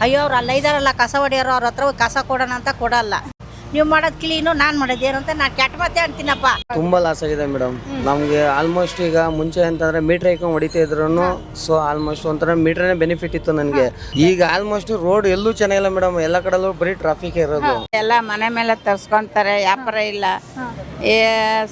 ಅಯ್ಯೋ ಅವ್ರು ಅಲ್ಲ ಇದಾರಲ್ಲ ಕಸ ಹೊಡೆಯೋರು ಅವ್ರ ಹತ್ರ ಹೋಗಿ ಕಸ ಕೊಡೋಣ ಅಂತ ಕೊಡಲ್ಲ. ನೀವು ಮಾಡೋದು ಕ್ಲೀನು, ನಾನು ಮಾಡೋದು ಏನು ಅಂತ ನಾನು ಕೆಟ್ಟ ಮಾತೇ ಅಂತೀನಪ್ಪ. ತುಂಬಾ ಲಾಸ್ ಆಗಿದೆ ಮೇಡಮ್ ನಮ್ಗೆ. ಆಲ್ಮೋಸ್ಟ್ ಈಗ ಮುಂಚೆ ಅಂತಂದ್ರೆ ಮೀಟರ್ ಹಾಕೊಂಡು ಹೊಡಿತಾ ಇದ್ರು, ಸೊ ಆಲ್ಮೋಸ್ಟ್ ಒಂಥರ ಮೀಟರ್ನೇ ಬೆನಿಫಿಟ್ ಇತ್ತು ನನಗೆ. ಈಗ ಆಲ್ಮೋಸ್ಟ್ ರೋಡ್ ಎಲ್ಲೂ ಚೆನ್ನಾಗಿಲ್ಲ ಮೇಡಮ್, ಎಲ್ಲ ಕಡೆಲ್ಲೂ ಬರೀ ಟ್ರಾಫಿಕ್ ಇರೋದು. ಎಲ್ಲ ಮನೆ ಮೇಲೆ ತರ್ಸ್ಕೊಂತಾರೆ, ವ್ಯಾಪಾರ ಇಲ್ಲ,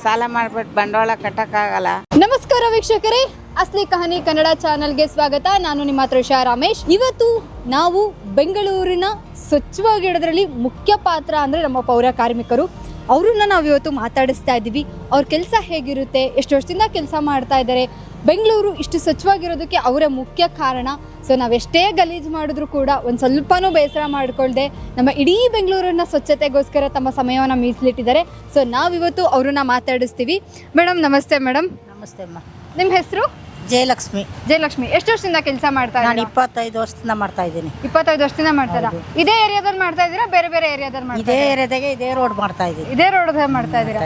ಸಾಲ ಮಾಡ್ಬಿಟ್ಟು ಬಂಡವಾಳ ಕಟ್ಟಕ್ಕಾಗಲ್ಲ. ನಮಸ್ಕಾರ ವೀಕ್ಷಕರೇ, ಅಸ್ಲಿ ಕಹಾನಿ ಕನ್ನಡ ಚಾನಲ್ಗೆ ಸ್ವಾಗತ. ನಾನು ನಿಮ್ಮ ತ್ರಿಷಾ ರಮೇಶ್. ಇವತ್ತು ನಾವು ಬೆಂಗಳೂರಿನ ಸ್ವಚ್ಛವಾಗಿಡೋದ್ರಲ್ಲಿ ಮುಖ್ಯ ಪಾತ್ರ ಅಂದರೆ ನಮ್ಮ ಪೌರ ಕಾರ್ಮಿಕರು. ಅವ್ರನ್ನ ನಾವು ಇವತ್ತು ಮಾತಾಡಿಸ್ತಾ ಇದ್ದೀವಿ. ಅವ್ರ ಕೆಲಸ ಹೇಗಿರುತ್ತೆ, ಎಷ್ಟು ವರ್ಷದಿಂದ ಕೆಲಸ ಮಾಡ್ತಾ ಇದ್ದಾರೆ, ಬೆಂಗಳೂರು ಇಷ್ಟು ಸ್ವಚ್ಛವಾಗಿರೋದಕ್ಕೆ ಅವರೇ ಮುಖ್ಯ ಕಾರಣ. ಸೊ ನಾವೆಷ್ಟೇ ಗಲೀಜು ಮಾಡಿದ್ರು ಕೂಡ ಒಂದು ಸ್ವಲ್ಪನೂ ಬೇಸರ ಮಾಡಿಕೊಳ್ಳದೆ ನಮ್ಮ ಇಡೀ ಬೆಂಗಳೂರನ್ನ ಸ್ವಚ್ಛತೆಗೋಸ್ಕರ ತಮ್ಮ ಸಮಯವನ್ನು ಮೀಸಲಿಟ್ಟಿದ್ದಾರೆ. ಸೊ ನಾವಿವತ್ತು ಅವ್ರನ್ನ ಮಾತಾಡಿಸ್ತೀವಿ. ಮೇಡಮ್ ನಮಸ್ತೆ. ಮೇಡಮ್ ನಮಸ್ತೆ ಅಮ್ಮ. ನಿಮ್ಮ ಹೆಸರು? ಜಯಲಕ್ಷ್ಮಿ. ಜಯಲಕ್ಷ್ಮಿ. ಎಷ್ಟು ವರ್ಷದಿಂದ ಕೆಲಸ ಮಾಡ್ತಾ ನಾನು ಇದ್ದೀರಾ? 25 ವರ್ಷದಿಂದ ಮಾಡ್ತಾ ಇದ್ದೀನಿ. 25 ವರ್ಷದಿಂದ ಮಾಡ್ತಾ ಇದ್ದೀರಾ? ಇದೇ ಏರಿಯಾದಲ್ಲಿ ಮಾಡ್ತಾ ಇದ್ದೀರಾ, ಬೇರೆ ಬೇರೆ ಏರಿಯಾದಲ್ಲಿ ಮಾಡ್ತಾ ಇದೇ ಏರಿಯಾದಾಗೆ ಇದೇ ರೋಡ್ ಮಾಡ್ತಾ ಇದ್ದೀನಿ. ಇದೇ ರೋಡ್ ಮಾಡ್ತಾ ಇದ್ದೀರಾ?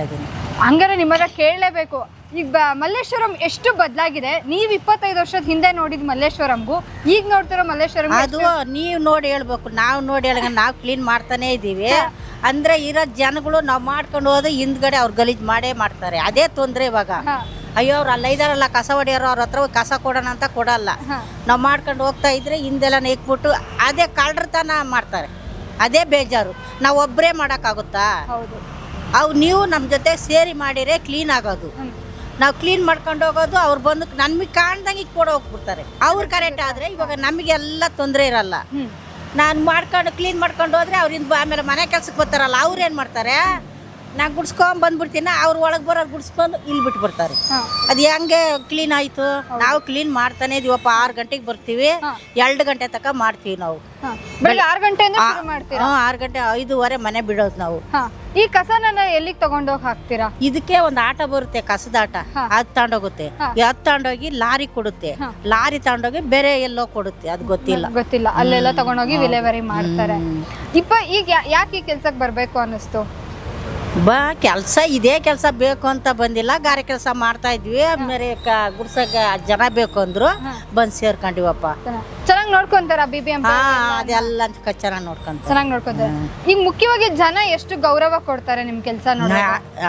ಹಂಗಾರೆ ನಿಮ್ಮನ್ನ ಕೇಳಲೇಬೇಕು. ಈಗ ಮಲ್ಲೇಶ್ವರಂ ಎಷ್ಟು ಬದಲಾಗಿದೆ. ನೀವು 25 ವರ್ಷದ ಹಿಂದೆ ನೋಡಿದ ಮಲ್ಲೇಶ್ವರಂಗೂ ಈಗ ನೋಡ್ತಿರೋ ಮಲ್ಲೇಶ್ವರಂ ಅದು ನೀವು ನೋಡಿ ಹೇಳ್ಬೇಕು, ನಾವು ನೋಡಿ ಹೇಳ ನಾವು ಕ್ಲೀನ್ ಮಾಡ್ತಾನೆ ಇದ್ದೀವಿ. ಅಂದ್ರೆ ಇರೋ ಜನಗಳು ನಾವು ಮಾಡ್ಕೊಂಡು ಹೋದ್ರೆ ಹಿಂದ್ಗಡೆ ಅವ್ರು ಗಲೀಜ್ ಮಾಡೇ ಮಾಡ್ತಾರೆ. ಅದೇ ತೊಂದರೆ ಇವಾಗ. ಅಯ್ಯೋ ಅವ್ರು ಅಲ್ಲ ಇದಾರಲ್ಲ ಕಸ ಹೊಡೆಯೋರು ಅವ್ರ ಹತ್ರ ಹೋಗಿ ಕಸ ಕೊಡೋಣ ಅಂತ ಕೊಡಲ್ಲ. ನಾವು ಮಾಡ್ಕೊಂಡು ಹೋಗ್ತಾ ಇದ್ರೆ ಹಿಂದೆಲ್ಲ ನೆಕ್ಬಿಟ್ಟು ಅದೇ ಕಳ್ಳತನ ಮಾಡ್ತಾರೆ. ಅದೇ ಬೇಜಾರು. ನಾವು ಒಬ್ಬರೇ ಮಾಡೋಕ್ಕಾಗುತ್ತಾ? ಅವು ನೀವು ನಮ್ಮ ಜೊತೆ ಸೇರಿ ಮಾಡಿರೇ ಕ್ಲೀನ್ ಆಗೋದು. ನಾವು ಕ್ಲೀನ್ ಮಾಡ್ಕೊಂಡು ಹೋಗೋದು, ಅವ್ರು ಬಂದು ನಮಗೆ ಕಾಣ್ದಂಗೆ ಕೊಡ ಹೋಗ್ಬಿಡ್ತಾರೆ. ಅವ್ರು ಕರೆಕ್ಟ್ ಆದರೆ ಇವಾಗ ನಮಗೆಲ್ಲ ತೊಂದರೆ ಇರಲ್ಲ. ನಾನು ಮಾಡ್ಕೊಂಡು ಕ್ಲೀನ್ ಮಾಡ್ಕೊಂಡು ಹೋದ್ರೆ ಅವ್ರಿಂದ ಆಮೇಲೆ ಮನೆ ಕೆಲ್ಸಕ್ಕೆ ಬರ್ತಾರಲ್ಲ, ಅವ್ರು ಏನು ಮಾಡ್ತಾರೆ, ನಾನು ಗುಡ್ಸ್ಕೊಂಡ್ ಬಂದ್ಬಿಡ್ತೀನಿ, ಅವ್ರು ಒಳಗೆ ಬರೋರು ಗುಡ್ಸ್ಕೊಂಡು ಇಲ್ಲಿ ಬಿಟ್ಟು ಬರ್ತಾರೆ. ಅದು ಹೆಂಗೆ ಕ್ಲೀನ್ ಆಯಿತು? ನಾವು ಕ್ಲೀನ್ ಮಾಡ್ತಾನೆ ಇದೀವಪ್ಪ. 6 ಗಂಟೆಗೆ ಬರ್ತೀವಿ, 2 ಗಂಟೆ ತನಕ ಮಾಡ್ತೀವಿ ನಾವು. ಬೆಳಗ್ಗೆ 6 ಗಂಟೆಯಿಂದ ಶುರು ಮಾಡ್ತೀರಾ? 6 ಗಂಟೆ 5:15 ಮನೆ ಬಿಡೋದು ನಾವು. ಈ ಕಸನ ಎಲ್ಲಿಗೆ ತಗೊಂಡೋಗಿ ಹಾಕ್ತೀರಾ? ಇದಕ್ಕೆ ಒಂದು ಆಟ ಬರುತ್ತೆ, ಕಸದ ಆಟ. ಅದು ತಗೊಂಡೋಗುತ್ತೆ. ಅದು ತಗೊಂಡೋಗಿ ಲಾರಿ ಕೊಡುತ್ತೆ. ಲಾರಿ ತಗೊಂಡೋಗಿ ಬೇರೆ ಎಲ್ಲೋ ಕೊಡುತ್ತೆ, ಅದು ಗೊತ್ತಿಲ್ಲ. ಅಲ್ಲೆಲ್ಲ ತಗೊಂಡೋಗಿ ವಿಲೇವಾರಿ ಮಾಡ್ತಾರೆ. ಈಗ ಯಾಕೆ ಈ ಕೆಲ್ಸಕ್ಕೆ ಬರ್ಬೇಕು ಅನ್ನಿಸ್ತು? ಕೆಲಸ ಇದೇ ಕೆಲಸ ಬೇಕು ಅಂತ ಬಂದಿಲ್ಲ, ಗಾರೆ ಕೆಲಸ ಮಾಡ್ತಾ ಇದ್ವಿ. ಆಮೇಲೆ ಗುಡ್ಸಕ್ಕೆ ಜನ ಬೇಕು ಅಂದ್ರು, ಬಂದು ಸೇರ್ಕೊಂಡಿವಪ್ಪ. ಚೆನ್ನಾಗಿ ನೋಡ್ಕೊಂತಾರ BBMP? ಅದೆಲ್ಲ ಚೆನ್ನಾಗಿ ನೋಡ್ಕೊಂತಾರೆ. ಚೆನ್ನಾಗಿ ನೋಡ್ಕೊಂತಾರೆ. ಈಗ ಮುಖ್ಯವಾಗಿ ಜನ ಎಷ್ಟು ಗೌರವ ಕೊಡ್ತಾರೆ ನಿಮ್ ಕೆಲಸ ನೋಡಿ?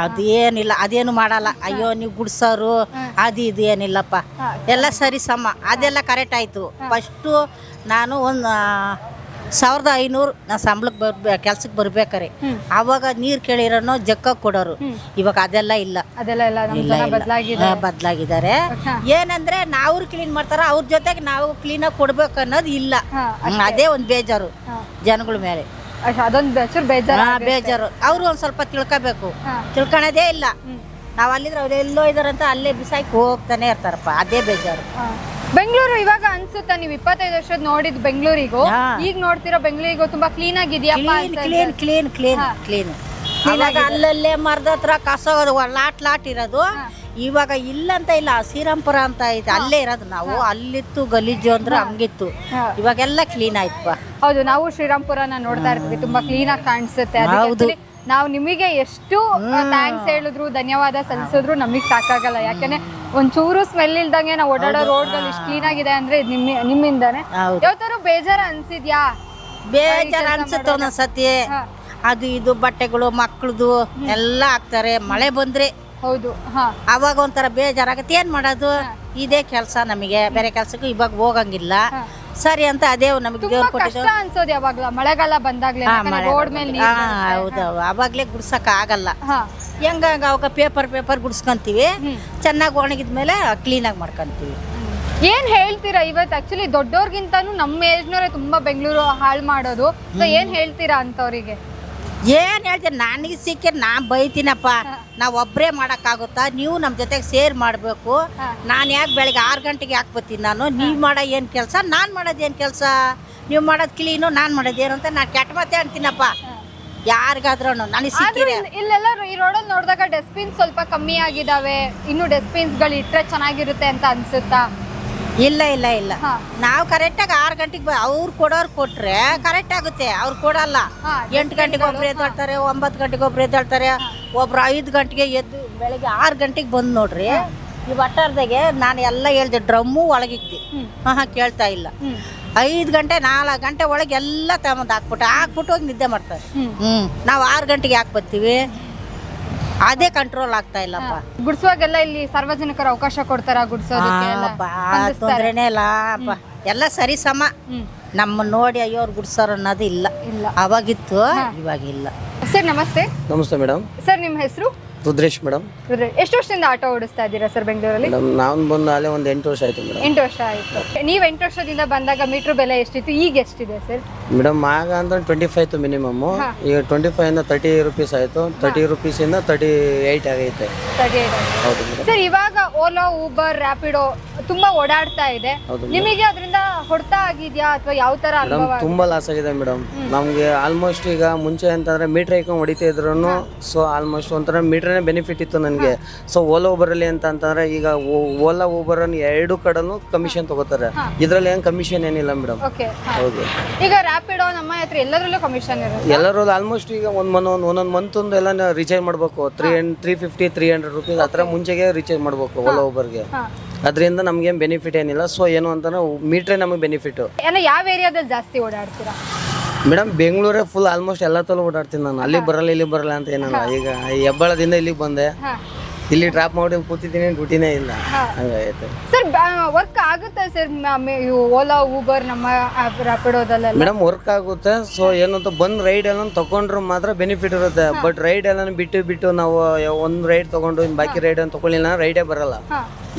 ಅದೇನಿಲ್ಲ, ಅದೇನು ಮಾಡಲ್ಲ. ಅಯ್ಯೋ ನೀವು ಗುಡ್ಸೋರು ಅದು ಇದು ಏನಿಲ್ಲಪ್ಪ, ಎಲ್ಲ ಸರಿ ಸಮ. ಅದೆಲ್ಲ ಕರೆಕ್ಟ್ ಆಯ್ತು. ಫಸ್ಟು ನಾನು ಒಂದು 1500 ನಾ ಸಂಬಳಕ್ಕೆ ಕೆಲ್ಸಕ್ಕೆ ಬರ್ಬೇಕಾರೆ ಅವಾಗ ನೀರು ಕೇಳಿರೋನು ಜಕ್ಕ ಕೊಡೋರು. ಇವಾಗ ಅದೆಲ್ಲ ಇಲ್ಲ, ಬದಲಾಗಿದ್ದಾರೆ. ಏನಂದ್ರೆ ನಾವು ಕ್ಲೀನ್ ಮಾಡ್ತಾರ, ಅವ್ರ ಜೊತೆಗೆ ನಾವು ಕ್ಲೀನಾಗಿ ಕೊಡ್ಬೇಕು ಅನ್ನೋದು ಇಲ್ಲ. ಅದೇ ಒಂದು ಬೇಜಾರು ಜನಗಳ ಮೇಲೆ. ಅದೊಂದು ಬೇಜಾರು. ಅವರು ಒಂದ್ ಸ್ವಲ್ಪ ತಿಳ್ಕೊಬೇಕು, ತಿಳ್ಕೊಳೋದೇ ಇಲ್ಲ. ನಾವು ಅಲ್ಲಿದ್ರೆ ಅವ್ರು ಎಲ್ಲೋ ಇದಾರಂತ ಅಲ್ಲೇ ಬಿಸಾಕಿ ಹೋಗ್ತಾನೆ ಇರ್ತಾರಪ್ಪ. ಅದೇ ಬೇಜಾರು. ಬೆಂಗಳೂರು ಇವಾಗ ಅನ್ಸುತ್ತಾ, ನೀವು 25 ವರ್ಷದ ನೋಡಿದ್ ಬೆಂಗಳೂರಿಗೂ ಈಗ ನೋಡ್ತಿರೋ ಬೆಂಗಳೂರಿಗೂ ತುಂಬಾ ಕ್ಲೀನ್ ಆಗಿದೆಯಾ? ಕ್ಲೀನ್. ಅವಾಗ ಅಲ್ಲಲ್ಲೇ ಮರದ ಹತ್ರ ಕಸ ಲಾಟ್ ಇರೋದು. ಇವಾಗ ಇಲ್ಲ ಅಂತ ಇಲ್ಲ, ಶ್ರೀರಾಮ್ಪುರ ಅಂತ ಐತೆ, ಅಲ್ಲೇ ಇರೋದು ನಾವು. ಅಲ್ಲಿತ್ತು ಗಲೀಜು ಅಂದ್ರೆ ಹಂಗಿತ್ತು, ಇವಾಗೆಲ್ಲ ಕ್ಲೀನ್ ಆಯ್ತಪ್ಪ. ಹೌದು, ನಾವು ಶ್ರೀರಾಮ್ಪುರನ ನೋಡ್ತಾ ಇರ್ತೀವಿ, ತುಂಬಾ ಕ್ಲೀನ್ ಆಗಿ ಕಾಣಿಸುತ್ತೆ. ನಾವು ನಿಮಗೆ ಎಷ್ಟು ಥ್ಯಾಂಕ್ಸ್ ಹೇಳಿದ್ರು, ಧನ್ಯವಾದ ಸಲ್ಲಿಸಿದ್ರು ನಮಗ್ ಸಾಕಾಗಲ್ಲ. ಯಾಕಂದ್ರೆ ಒಂಚೂರು ಸ್ಮೆಲ್ ಇಲ್ದಂಗೆ ನಾವು ಓಡಾಡೋ ರೋಡ್ಗಳು ಇಷ್ಟು ಕ್ಲೀನ್ ಆಗಿದೆ ಅಂದ್ರೆ ನಿಮ್ಮಿಂದಾನೆ. ಯಾವತ್ತಾರು ಬೇಜಾರ ಅನ್ಸಿದ್ಯಾ? ಬೇಜಾರ ಅನ್ಸುತ್ತೆ ಒಂದೊಂದ್ಸತಿ. ಅದು ಇದು ಬಟ್ಟೆಗಳು ಮಕ್ಕಳದು ಎಲ್ಲ ಹಾಕ್ತಾರೆ, ಮಳೆ ಬಂದ್ರೆ. ಹೌದು, ಅವಾಗ ಒಂಥರ ಬೇಜಾರಾಗತ್ತೆ. ಏನ್ ಮಾಡೋದು, ಇದೇ ಕೆಲಸ ನಮಗೆ, ಬೇರೆ ಕೆಲ್ಸಕ್ಕೂ ಇವಾಗ ಹೋಗಂಗಿಲ್ಲ. ಸರಿ ಅಂತ ಅದೇ ನಮಗೆ ದೇವ್ರು ಕೊಟ್ಟಿದ್ದು ಅನ್ಸೋದು. ಯಾವಾಗ್ಲ ಮಳೆಗಾಲ ಬಂದಾಗ್ಲೇ ರೋಡ್ ಮೇಲೆ ಹೌದು, ಅವಾಗ್ಲೇ ಗುಡ್ಸಕ್ ಆಗಲ್ಲ. ಹೆಂಗ ಅವಾಗ ಪೇಪರ್ ಗುಡ್ಸ್ಕೊಂತೀವಿ, ಚೆನ್ನಾಗಿ ಒಣಗಿದ್ಮೇಲೆ ಕ್ಲೀನಾಗಿ ಮಾಡ್ಕೊಂತೀವಿ. ಏನ್ ಹೇಳ್ತೀರಾ ಇವತ್ತು? ಆಕ್ಚುಲಿ ದೊಡ್ಡವ್ರಿಗಿಂತಾನು ನಮ್ಮ ಏಜ್ನವರೇ ತುಂಬಾ ಬೆಂಗಳೂರು ಹಾಳು ಮಾಡೋದು. ಸೊ ಏನ್ ಹೇಳ್ತೀರಾ ಅಂತವ್ರಿಗೆ? ಏನ್ ಹೇಳ್ತೀನಿ, ನನಗೆ ಸಿಕ್ಕಿ ನಾನ್ ಬೈತೀನಪ್ಪ. ನಾವ್ ಒಬ್ಬರೇ ಮಾಡೋಕ್ಕಾಗುತ್ತಾ? ನೀವು ನಮ್ಮ ಜೊತೆಗೆ ಸೇರ್ ಮಾಡಬೇಕು. ನಾನು ಯಾಕೆ ಬೆಳಗ್ಗೆ 6 ಗಂಟೆಗೆ ಯಾಕೆ ಬರ್ತೀನಿ ನಾನು? ನೀವು ಮಾಡೋ ಏನು ಕೆಲಸ, ನಾನು ಮಾಡೋದು ಏನು ಕೆಲಸ? ನೀವು ಮಾಡೋದು ಕ್ಲೀನು, ನಾನು ಮಾಡೋದೇನು ಅಂತ ನಾನು ಕೆಟ್ಟ ಮಾತೇ ಅಂತೀನಪ್ಪ ಯಾರಿಗಾದ್ರೂ. ನನಗೆ ಸಿಕ್ಕಿದೆ ಇಲ್ಲೆಲ್ಲ ಈ ರೋಡಲ್ಲಿ ನೋಡಿದಾಗ ಡಸ್ಟ್ಬಿನ್ ಸ್ವಲ್ಪ ಕಮ್ಮಿ ಆಗಿದಾವೆ. ಇನ್ನು ಡಸ್ಟ್ಬಿನ್ಸ್ಗಳು ಇಟ್ಟರೆ ಚೆನ್ನಾಗಿರುತ್ತೆ ಅಂತ ಅನ್ಸುತ್ತಾ? ಇಲ್ಲ ನಾವು ಕರೆಕ್ಟಾಗಿ 6 ಗಂಟೆಗೆ ಅವ್ರು ಕೊಡೋರು ಕೊಟ್ರೆ ಕರೆಕ್ಟ್ ಆಗುತ್ತೆ. ಅವ್ರು ಕೊಡಲ್ಲ. 8 ಗಂಟೆಗೆ ಒಬ್ರು ಎದ್ದೇಳ್ತಾರೆ, 9 ಗಂಟೆಗೆ ಒಬ್ರು ಎದ್ದೇಳ್ತಾರೆ, ಒಬ್ರು 5 ಗಂಟೆಗೆ ಎದ್ದು ಬೆಳಗ್ಗೆ 6 ಗಂಟೆಗೆ ಬಂದು ನೋಡ್ರಿ. ಈ ವಟ್ಟಾರದಾಗೆ ನಾನು ಎಲ್ಲ ಹೇಳ್ದೆ, ಡ್ರಮ್ಮು ಒಳಗಿದ್ದೆ, ಕೇಳ್ತಾ ಇಲ್ಲ. 5 ಗಂಟೆ 4 ಗಂಟೆ ಒಳಗೆ ಎಲ್ಲ ತಗೊಂಡು ಹಾಕ್ಬಿಟ್ಟು ಹೋಗಿ ನಿದ್ದೆ ಮಾಡ್ತಾರೆ. ನಾವು 6 ಗಂಟೆಗೆ ಯಾಕೆ ಬರ್ತೀವಿ? ಅದೇ ಕಂಟ್ರೋಲ್ ಆಗ್ತಾ ಇಲ್ಲಪ್ಪ. ಗುಡ್ಸುವಾಗೆಲ್ಲ ಇಲ್ಲಿ ಸಾರ್ವಜನಿಕರು ಅವಕಾಶ ಕೊಡ್ತಾರ ಗುಡ್ಸೋದಕ್ಕೆ ಎಲ್ಲ? ತೊಂದ್ರೆನೇ ಇಲ್ಲ ಅಪ್ಪ, ಎಲ್ಲ ಸರಿ ಸಮ. ನಮ್ಮ ನೋಡಿ ಅಯ್ಯೋ ಅವ್ರು ಗುಡ್ಸೋರು ಅನ್ನೋದು ಇಲ್ಲ. ಅವಾಗಿತ್ತು, ಇವಾಗಿಲ್ಲ. ಸರ್ ನಮಸ್ತೆ. ನಮಸ್ತೆ ಮೇಡಮ್. ಸರ್ ನಿಮ್ಮ ಹೆಸರು? ರುದ್ರೇಶ್ ಮೇಡಮ್. ಎಷ್ಟು ವರ್ಷದಿಂದ ಆಟೋ ಓಡಿಸ್ತಾ ಇದ್ದೀರಾ ಸರ್ ಬೆಂಗಳೂರಲ್ಲಿ? ಮೇಡಮ್ ನಾನು ಬಂದು ಅಲ್ಲೇ ಒಂದು 8 ವರ್ಷ ಆಯ್ತು ಮೇಡಮ್. 8 ವರ್ಷ ಆಯ್ತು. ನೀವು 8 ವರ್ಷದಿಂದ ಬಂದಾಗ ಮೀಟರ್ ಬೆಲೆ ಎಷ್ಟಿತ್ತು, ಈಗ ಎಷ್ಟಿದೆ ಸರ್? ಮೇಡಮ್ ಆಗ ಅಂದ್ರೆ 25 ಇತ್ತು ಮಿನಿಮಮ್. ಈಗ 25 ಇಂದ 30 ರೂಪೀಸ್ ಆಯ್ತು. 30 ರೂಪೀಸಿಂದ 38 ಆಗೈತೆ. ಹೌದು ಮೇಡಮ್. ಸರ್ ಇವಾಗ ಓಲಾ, ಊಬರ್, ರ್ಯಾಪಿಡೋ ತುಂಬಾ ಓಡಾಡ್ತಾ ಇದೆ. ನಿಮಗೆ ಅದರಿಂದ ಹೊಡೆತ ಆಗಿದ್ಯಾ ಅಥವಾ ಯಾವ ತರ ಅನುಭವ? ತುಂಬಾ ಲಾಸ್ ಆಗಿದೆ ಮೇಡಮ್. ನಮ್ಗೆ ಆಲ್ಮೋಸ್ಟ್ ಈಗ ಮುಂಚೆ ಅಂತಂದ್ರೆ ಮೀಟರ್ ಹಾಕೊಂಡು ಹೊಡಿತಾ ಇದ್ರು. ಸೊ ಆಲ್ಮೋಸ್ಟ್ ಒಂಥರ ಮೀಟರ್ನೇ ಬೆನಿಫಿಟ್ ಇತ್ತು ನನಗೆ. ಸೊ ಓಲಾ ಊಬರ್ ಅಲ್ಲಿ ಅಂತಂದ್ರೆ ಈಗ ಓಲಾ ಊಬರ್ ಅನ್ನು 2 ಕಡೆನೂ ಕಮಿಷನ್ ತಗೋತಾರೆ. ಇದ್ರಲ್ಲಿ ಏನ್ ಕಮಿಷನ್ ಏನಿಲ್ಲ ಮೇಡಮ್. ಹೌದು. ಈಗ ರ್ಯಾಪಿಡೋ, ನಮ್ಮ ಹತ್ರ ಎಲ್ಲದರಲ್ಲೂ ಕಮಿಷನ್ ಇರುತ್ತೆ. ಎಲ್ಲರೂ ಆಲ್ಮೋಸ್ಟ್ ಈಗ ಒಂದೊಂದು ಮಂತ್ ಎಲ್ಲ ರೀಚಾರ್ಜ್ ಮಾಡ್ಬೇಕು. 350-300 ರೂಪೀಸ್ ಹತ್ರ ಮುಂಚೆಗೆ ರೀಚಾರ್ಜ್ ಮಾಡ್ಬೇಕು ಓಲಾ ಊಬರ್ಗೆ. ಅದರಿಂದ ನಮ್ಗೇನು ಬೆನಿಫಿಟ್ ಏನಿಲ್ಲ. ಸೊ ಏನು ಅಂತಂದ್ರೆ ಮೀಟ್ರೇ ನಮಗೆ ಬೆನಿಫಿಟ್. ಯಾವ ಏರಿಯಾದಲ್ಲಿ ಜಾಸ್ತಿ ಓಡಾಡ್ತೀರಾ ಮೇಡಮ್? ಬೆಂಗಳೂರೇ ಫುಲ್ ಆಲ್ಮೋಸ್ಟ್ ಎಲ್ಲ ತಲೂ ಓಡಾಡ್ತೀನಿ ನಾನು. ಅಲ್ಲಿ ಬರಲ್ಲ ಇಲ್ಲಿ ಬರಲ್ಲ ಅಂತ ಏನಲ್ಲ. ಈಗ ಹೆಬ್ಬಾಳದಿಂದ ಇಲ್ಲಿಗೆ ಬಂದೆ, ಇಲ್ಲಿ ಡ್ರಾಪ್ ಮಾಡಿ ಕೂತಿದ್ದೀನಿ, ಡ್ಯೂಟಿನೇ ಇಲ್ಲ, ಹಂಗಾಗೈತೆ. ಸರ್ ವರ್ಕ್ ಆಗುತ್ತೆ ಸರ್ ಓಲಾ, ಊಬರ್, ನಮ್ಮ ರ್ಯಾಪಿಡೋದಲ್ಲೆಲ್ಲ? ಮೇಡಮ್ ವರ್ಕ್ ಆಗುತ್ತೆ. ಸೊ ಏನಂತ ಬಂದು ರೈಡ್ ಎಲ್ಲ ತಗೊಂಡ್ರು ಮಾತ್ರ ಬೆನಿಫಿಟ್ ಇರುತ್ತೆ. ಬಟ್ ರೈಡ್ ಎಲ್ಲ ಬಿಟ್ಟು ನಾವು ಒಂದು ರೈಡ್ ತಗೊಂಡು ಇನ್ನು ಬಾಕಿ ರೈಡ್ ಅಂತ ತಗೊಳ್ಳಿಲ್ಲ, ರೈಡೇ ಬರಲ್ಲ.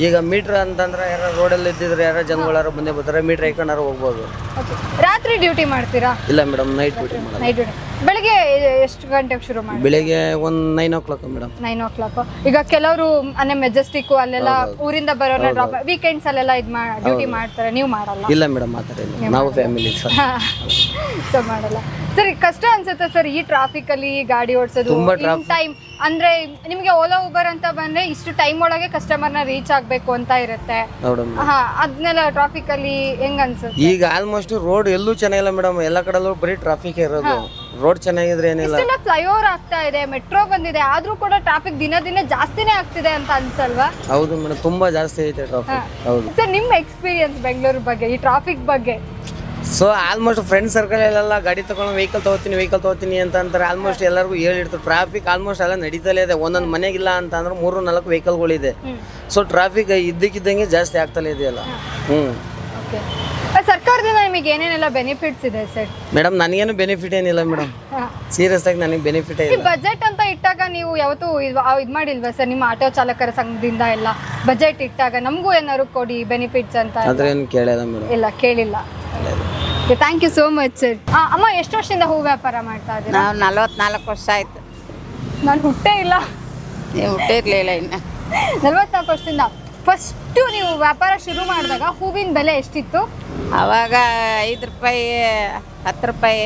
ಈಗ ಮೀಟ್ರ್ ಅಂತಂದ್ರೆ ಯಾರು ರೋಡಲ್ಲಿ ಇದ್ದಿದ್ರೆ ಯಾರು ಜನಗಳಾರು ಬಂದೇ ಬರ್ತಾರೆ, ಮೀಟ್ರ್ ಹಾಕೊಂಡಾರು ಹೋಗ್ಬೋದು. ರಾತ್ರಿ ಡ್ಯೂಟಿ ಮಾಡ್ತೀರಾ? ಇಲ್ಲ ಮೇಡಮ್, ನೈಟ್ ಡ್ಯೂಟಿ ಮಾಡೋದು. ನೈಟ್ ಡ್ಯೂಟಿ ಬೆಳಿಗ್ಗೆ ಎಷ್ಟು ಗಂಟೆಗೆ ಶುರು ಮಾಡಿ? ಬೆಳಿಗ್ಗೆ ಒಂದು 9 o'clock ಮೇಡಮ್. 9 o'clock. ಈಗ ಕೆಲವರು ಮೆಜೆಸ್ಟಿಕ್ ಅಲ್ಲೆಲ್ಲ ಊರಿಂದ ಬರೋನ ಡ್ರಾಪ್ ವೀಕೆಂಡ್ಸ್ ಅಲ್ಲೆಲ್ಲ ಡ್ಯೂಟಿ ಮಾಡ್ತಾರೆ, ನೀವು ಮಾಡಲ್ಲ? ಇಲ್ಲ ಮೇಡಮ್, ಆ ಥರ ಇಲ್ಲ. ನಾವು ಫ್ಯಾಮಿಲಿ ಸೊ ಮಾಡಲ್ಲ. ಸರ್ ಕಷ್ಟ ಅನ್ಸುತ್ತೆ ಸರ್ ಈ ಟ್ರಾಫಿಕ್ ಅಲ್ಲಿ ಗಾಡಿ ಓಡಿಸೋದು? ಟೈಮ್ ಅಂದ್ರೆ ನಿಮಗೆ ಓಲಾ ಊಬರ್ ಅಂತ ಬಂದ್ರೆ ಇಷ್ಟು ಟೈಮ್ ಒಳಗೆ ಕಸ್ಟಮರ್ನ ರೀಚ್ ಆಗ್ಬೇಕು ಅಂತ ಇರುತ್ತೆ. ಅದನ್ನೆಲ್ಲ ಟ್ರಾಫಿಕ್ ಅಲ್ಲಿ ಹೆಂಗ್ ಅನ್ಸುತ್ತೆ? ಈಗ ಆಲ್ಮೋಸ್ಟ್ ರೋಡ್ ಎಲ್ಲೂ ಚೆನ್ನಾಗಿಲ್ಲ ಮೇಡಮ್. ಎಲ್ಲ ಕಡೆಲ್ಲೂ ಬರೀ ಟ್ರಾಫಿಕ್ ಇರೋದು. ರೋಡ್ ಚೆನ್ನಾಗಿದ್ರೆ ಏನಿಲ್ಲ. ಫ್ಲೈಓವರ್ ಆಗ್ತಾ ಇದೆ, ಮೆಟ್ರೋ ಬಂದಿದೆ, ಆದ್ರೂ ಕೂಡ ಟ್ರಾಫಿಕ್ ದಿನ ಜಾಸ್ತಿನೇ ಆಗ್ತಿದೆ ಅಂತ ಅನ್ಸಲ್ವಾ? ಹೌದು ಮೇಡಮ್, ತುಂಬಾ ಜಾಸ್ತಿ ಐತೆ ಟ್ರಾಫಿಕ್. ಹೌದು ಸರ್ ನಿಮ್ಮ ಎಕ್ಸ್ಪೀರಿಯನ್ಸ್ ಬೆಂಗಳೂರು ಬಗ್ಗೆ, ಈ ಟ್ರಾಫಿಕ್ ಬಗ್ಗೆ? ಸೊ ಆಲ್ಮೋಸ್ಟ್ ಫ್ರೆಂಡ್ ಸರ್ಕಲ್ ಗಾಡಿ ತಗೊಂಡು ವೆಹಿಕಲ್ ತಗೋತೀನಿ ಅಂತ ಅಂತಾರೆ. ಆಲ್ಮೋಸ್ಟ್ ಎಲ್ಲರಿಗೂ ಹೇಳಿರ್ತಾರೆ. ಟ್ರಾಫಿಕ್ ಆಲ್ಮೋಸ್ಟ್ ಎಲ್ಲ ನಡೀತಲೇ ಇದೆ. ಒಂದೊಂದು ಮನೆಗಿಲ್ಲ ಅಂತ ಅಂದ್ರೆ 3-4 ವೆಹಿಕಲ್ಗಳಿದೆ. ಸೊ ಟ್ರಾಫಿಕ್ ಇದ್ದಕ್ಕಿದ್ದಂಗೆ ಜಾಸ್ತಿ ಆಗ್ತಲೇ ಇದೆಯಲ್ಲ. ಸರ್ಕಾರದಿಂದ ನಿಮಗೆ ಏನೇನೆಲ್ಲ ಬೆನಿಫಿಟ್ಸ್ ಇದೆ ಸರ್? ಮೇಡಮ್ ನನಗೇನು ಬೆನಿಫಿಟ್ ಏನಿಲ್ಲ ಮೇಡಮ್, ಸೀರಿಯಸ್ ಆಗಿ ನನಗೆ ಬೆನಿಫಿಟ್ ಇಲ್ಲ. ಬಜೆಟ್ ಅಂತ ಇಟ್ಟಾಗ ನೀವು ಯಾವತ್ತೂ ಇದು ಮಾಡಿಲ್ವಾ ಸರ್? ನಿಮ್ಮ ಆಟೋ ಚಾಲಕರ ಸಂಘದಿಂದ ಎಲ್ಲ ಬಜೆಟ್ ಇಟ್ಟಾಗ ನಮಗೂ ಏನಾದ್ರು ಕೊಡಿ ಬೆನಿಫಿಟ್ಸ್ ಅಂತ? ಅದ್ರೇನು ಕೇಳಿಲ್ಲ ಮೇಡಮ್. ಇಲ್ಲ, ಕೇಳಿಲ್ಲ. Thank you so much sir. ಅಮ್ಮ ಎಷ್ಟು ವರ್ಷದಿಂದ ಹೂ ವ್ಯಾಪಾರ ಮಾಡ್ತಾ ಇದ್ದೀರಾ? ನಾವು 44 ವರ್ಷ ಆಯ್ತು. ನಾನು ಹುಟ್ಟೇ ಇಲ್ಲ. ನೀವು ಹುಟ್ಟಿರ್ಲಿಲ್ಲ ಇನ್ನು. 44 ವರ್ಷದಿಂದ. ಫಸ್ಟ್ ನೀವು ವ್ಯಾಪಾರ ಶುರು ಮಾಡಿದಾಗ ಹೂವಿನ ಬೆಲೆ ಎಷ್ಟಿತ್ತು? ಅವಾಗ 5 ರೂಪಾಯಿ, 10 ರೂಪಾಯಿ,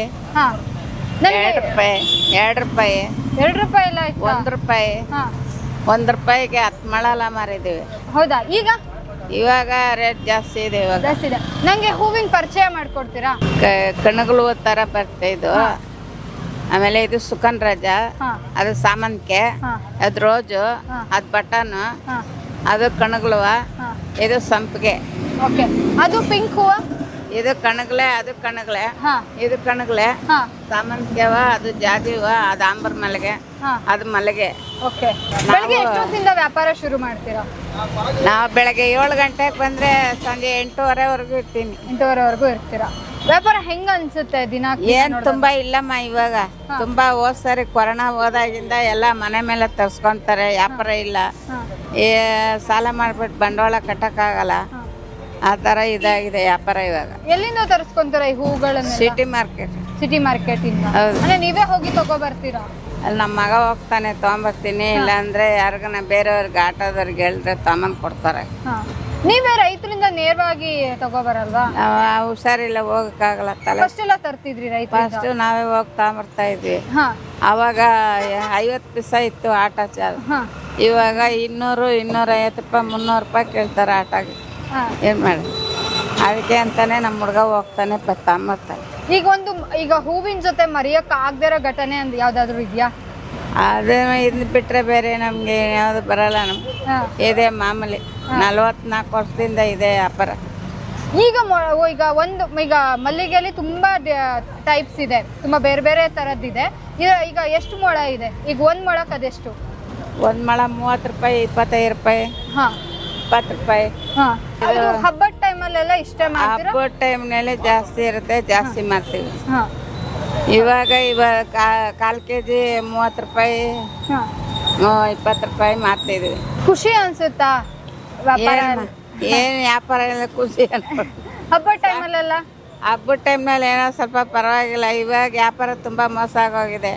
2 ರೂಪಾಯಿ, 2 ರೂಪಾಯಿ, 2 ರೂಪಾಯಿ ಎಲ್ಲ ಇತ್ತು. 1 ರೂಪಾಯಿ. 1 ರೂಪಾಯಿಗೆ 10 ಮೊಳ ಮಾರಿದ್ದೀವಿ. ಹೌದಾ? ಇವಾಗ ರೇಟ್ ಜಾಸ್ತಿ ಇದೆ. ಇವಾಗ ಜಾಸ್ತಿ ಇದೆ. ನಂಗೆ ಹೂವಿನ ಪರಿಚಯ ಮಾಡ್ಕೊಡ್ತೀರಾ? ಕಣಗಳು ಥರ ಬರ್ತಾ ಇದು. ಆಮೇಲೆ ಇದು ಸುಕನ್ ರಾಜ, ಅದು ಸಾಮಂತಿಗೆ, ಅದು ರೋಜು, ಅದು ಬಟನ್, ಅದು ಕಣಗಳು, ಇದು ಸಂಪಿಗೆ. ಓಕೆ. ಅದು ಪಿಂಕ್ ಹೂವ? ಇದು ಕಣಗಲೆ, ಅದು ಕಣಗಲೆ, ಇದು ಕಣಗಲೆ, ಸಾಮಂತಿಗೆ, ಅದು ಜಾಜಿ ಹೂವ, ಅದು ಆಂಬರ್ ಮಲ್ಲಿಗೆ, ಅದು ಮಲ್ಲಿಗೆ. ಓಕೆ. ಬೆಳಗ್ಗೆ ಎಷ್ಟೊತ್ತಿಂದ ವ್ಯಾಪಾರ ಶುರು ಮಾಡ್ತೀರಾ? ನಾವು ಬೆಳಗ್ಗೆ 7 ಗಂಟೆಗೆ ಬಂದ್ರೆ ಸಂಜೆ 8:30ವರೆಗೂ ಇರ್ತೀನಿ. 8:30ವರೆಗೂ ಇರ್ತೀರಾ? ವ್ಯಾಪಾರ ಹೆಂಗ ಅನ್ಸುತ್ತೆ ದಿನ? ಏನ್ ತುಂಬಾ ಇಲ್ಲಮ್ಮ. ಇವಾಗ ತುಂಬಾ ಹೋದ್ಸರಿ ಕೊರೋನಾ ಹೋದಾಗಿಂದ ಎಲ್ಲ ಮನೆ ಮೇಲೆ ತರ್ಸ್ಕೊಂತಾರೆ, ವ್ಯಾಪಾರ ಇಲ್ಲ. ಸಾಲ ಮಾಡ್ಬಿಟ್ಟು ಬಂಡವಾಳ ಕಟ್ಟಕ್ಕಾಗಲ್ಲ, ಆ ಥರ ಇದಾಗಿದೆ ವ್ಯಾಪಾರ ಇವಾಗ. ಎಲ್ಲಿಂದ ತರಿಸ್ಕೊಂತೀರ ಈ ಹೂಗಳನ್ನ? City market. ಸಿಟಿ ಮಾರ್ಕೆಟ್ ಇಂದ? ಹೌದು. ಅಂದ್ರೆ ನೀವೇ ಹೋಗಿ ತಗೋ ಬರ್ತೀರಾ? ಅಲ್ಲಿ ನಮ್ಮ ಮಗ ಹೋಗ್ತಾನೆ ತೊಗೊಂಬರ್ತೀನಿ. ಇಲ್ಲಾಂದ್ರೆ ಯಾರಿಗನ ಬೇರೆಯವ್ರಿಗೆ ಆಟೋದವ್ರಿಗೆ ಹೇಳಿದ್ರೆ ತಗೊಂಬಂದು ಕೊಡ್ತಾರೆ. ನೀವೇ ರೈತರಿಂದ ನೇರವಾಗಿ ತಗೋ ಬರಲ್ವಾ? ಹುಷಾರಿಲ್ಲ, ಹೋಗಕ್ಕಾಗಲ್ಲ. ಫಸ್ಟ್ ಎಲ್ಲ ತರ್ತಿದ್ರಿ ರೈತರಿಂದ? ಫಸ್ಟ್ ನಾವೇ ಹೋಗಿ ತಗೊಂಬರ್ತಾ ಇದ್ವಿ. ಅವಾಗ 50 ಪೈಸೆ ಇತ್ತು ಆಟ ಚಾರ್ಜ್. ಇವಾಗ 200, 250 ರೂಪಾಯಿ, 300 ರೂಪಾಯಿ ಕೇಳ್ತಾರೆ ಆಟಗೆ. ಏನ್ ಮಾಡಿ? ಅದಕ್ಕೆ ಅಂತಾನೆ ನಮ್ಮ ಹುಡುಗ ಹೋಗ್ತಾನೆ ತಗೊಂಬರ್ತಾನೆ. ಈಗ ಹೂವಿನ ಜೊತೆ ಮರೆಯಕ್ ಆಗದಿರೋ ಘಟನೆ ಅಂತ ಯಾವ್ದಾದ್ರು ಇದೆಯಾ? ಅದೇ ಇದ್ ಬಿಟ್ರೆ ಬೇರೆ ನಮ್ಗೆ ಯಾವ್ದು ಬರಲ್ಲ. ನಮ್ಗೆ ಇದೆ ಮಾಮೂಲಿ. 44 ವರ್ಷದಿಂದ ಇದೆ ವ್ಯಾಪಾರ. ಈಗ ಈಗ ಮಲ್ಲಿಗೆಯಲ್ಲಿ ತುಂಬಾ ಟೈಪ್ಸ್ ಇದೆ, ತುಂಬಾ ಬೇರೆ ಬೇರೆ ತರದ್ದಿದೆ. ಈಗ ಎಷ್ಟು ಮೊಳ ಇದೆ? ಈಗ ಒಂದ್ ಮೊಳಕ್ ಅದೆಷ್ಟು? ಒಂದ್ ಮೊಳ 30 ರೂಪಾಯಿ, 25 ರೂಪಾಯಿ, 20 ರೂಪಾಯಿ. ಹಬ್ಬದ ಟೈಮಲ್ಲೆಲ್ಲ ಇಷ್ಟೇ ಮಾಡ್ತೀರಾ? ಹಬ್ಬದ ಟೈಮ್ನಲ್ಲಿ ಜಾಸ್ತಿ ಇರುತ್ತೆ, ಜಾಸ್ತಿ ಮಾಡ್ತೀವಿ. ಇವಾಗ 1/4 kg 30 ರೂಪಾಯಿ, 20 ರೂಪಾಯಿ ಮಾಡ್ತಿದ್ವಿ. ಖುಷಿ ಅನ್ಸುತ್ತಾ? ಏನ್ ವ್ಯಾಪಾರ ಇಲ್ಲ, ಖುಷಿ ಹಬ್ಬದ ಟೈಮಲ್ಲೆಲ್ಲ? ಹಬ್ಬದ ಟೈಮ್ನಲ್ಲಿ ಏನೋ ಸ್ವಲ್ಪ ಪರವಾಗಿಲ್ಲ. ಇವಾಗ ವ್ಯಾಪಾರ ತುಂಬಾ ಮೋಸ ಆಗೋಗಿದೆ.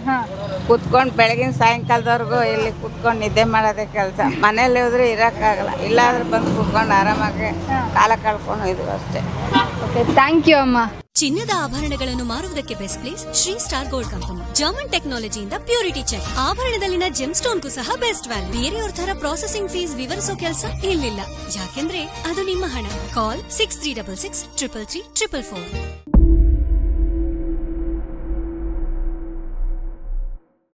ಕುತ್ಕೊಂಡು ಬೆಳಗಿನ ಸಾಯಂಕಾಲದವರೆಗೂ ಇಲ್ಲಿ ಕುತ್ಕೊಂಡು ನಿದ್ದೆ ಮಾಡೋದೇ ಕೆಲಸ. ಮನೇಲಿ ಹೋದ್ರೆ ಇರೋಕ್ಕಾಗಲ್ಲ, ಇಲ್ಲಾಂದ್ರೆ ಬಂದು ಕುತ್ಕೊಂಡು ಆರಾಮಾಗಿ ಕಾಲ ಕಳ್ಕೊಂಡು ಇದ್ವಿ ಅಷ್ಟೇ. ಓಕೆ, ಥ್ಯಾಂಕ್ ಯು ಅಮ್ಮ. ಚಿನ್ನದ ಆಭರಣಗಳನ್ನು ಮಾರುವುದಕ್ಕೆ best place Shri star gold company. German ಟೆಕ್ನಾಲಜಿಯಿಂದ ಪ್ಯೂರಿಟಿ ಚೆಕ್, ಆಭರಣದಲ್ಲಿನ ಜೆಮ್ ಸ್ಟೋನ್ಗೂ ಸಹ ಬೆಸ್ಟ್ ವ್ಯಾಲ್ಯೂ. ಬೇರೆಯವ್ರ ತರ ಪ್ರಾಸೆಸಿಂಗ್ ಫೀಸ್ ವಿವರಿಸೋ ಕೆಲಸ ಇಲ್ಲಿಲ್ಲ, ಯಾಕೆಂದ್ರೆ ಅದು ನಿಮ್ಮ ಹಣ. ಕಾಲ್ 6366 333 444.